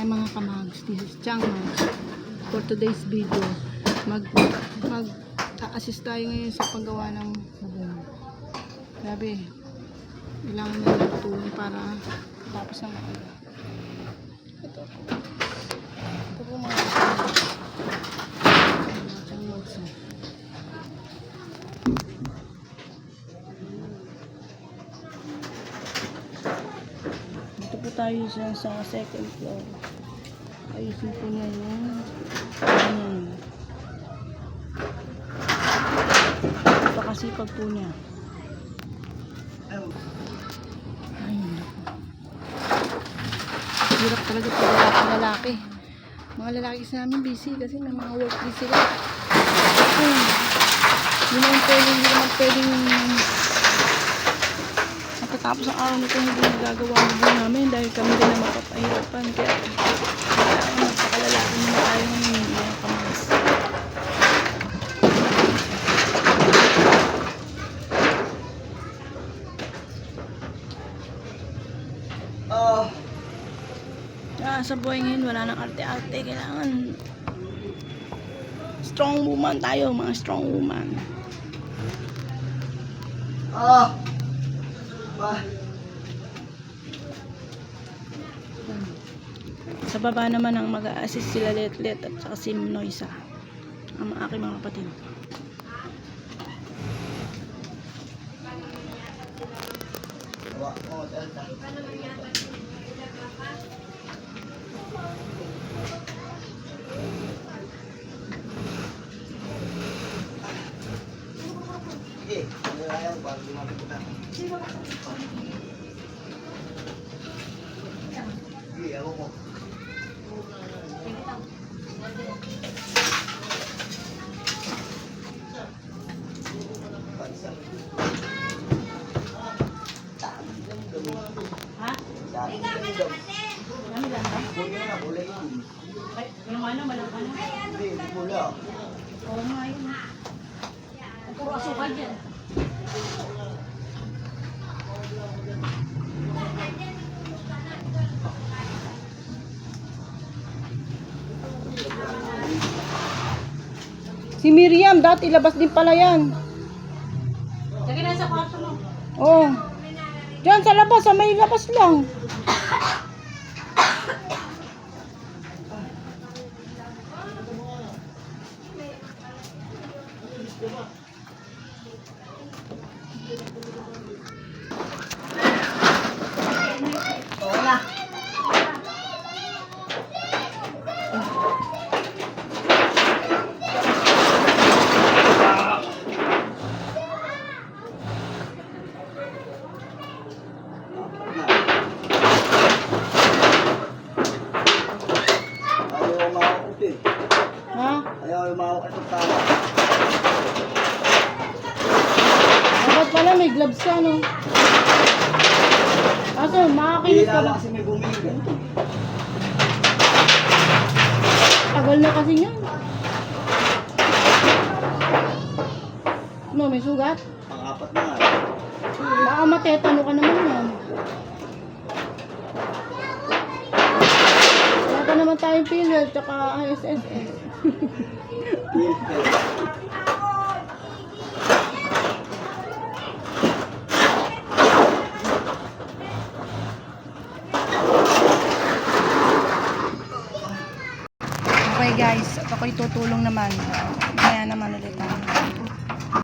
Ay mga kamags, this is Chang Mags. For today's video, mag-assist tayo ngayon sa paggawa ng sabon. Grabe, kailangan na ng tulong para tapos ng maaga. Ito po mga Chang Mags. Dito po tayo sa second floor. Ayusin po niya yung napakasipag po niya. Ayun. Hirap talaga pag lalaki. Mga lalaki kasi namin busy kasi may mga work busy sila. Hindi naman pwedeng matapos ang araw nito hindi nagagawa ang buhay namin dahil kami din na mapapahirapan. Kaya magpakalalaki muna tayo ng mga kamags. Sa buhay ngayon wala nang arte-arte. Kailangan strong woman tayo, mga strong woman. Sa baba naman ang mag-a-assist sila Letlet at saka si Noisa, ang aking mga kapatid. Puro asukal yan. Si Miriam, dati ilabas din pala yan. Lagi na sa kwarto mo. Oo. Diyan sa labas, sa may labas lang. Dapat pala may gloves ka, no? Kaso, makakinis ka ba? Kasi may bumili ganito. Tagal na kasi yan. No, may sugat? Pang-apat na nga. Baka matetano ka naman yan. Wala pa naman tayong filler, tsaka SSS. Okay guys, at ako'y tutulong naman. Kaya naman ulit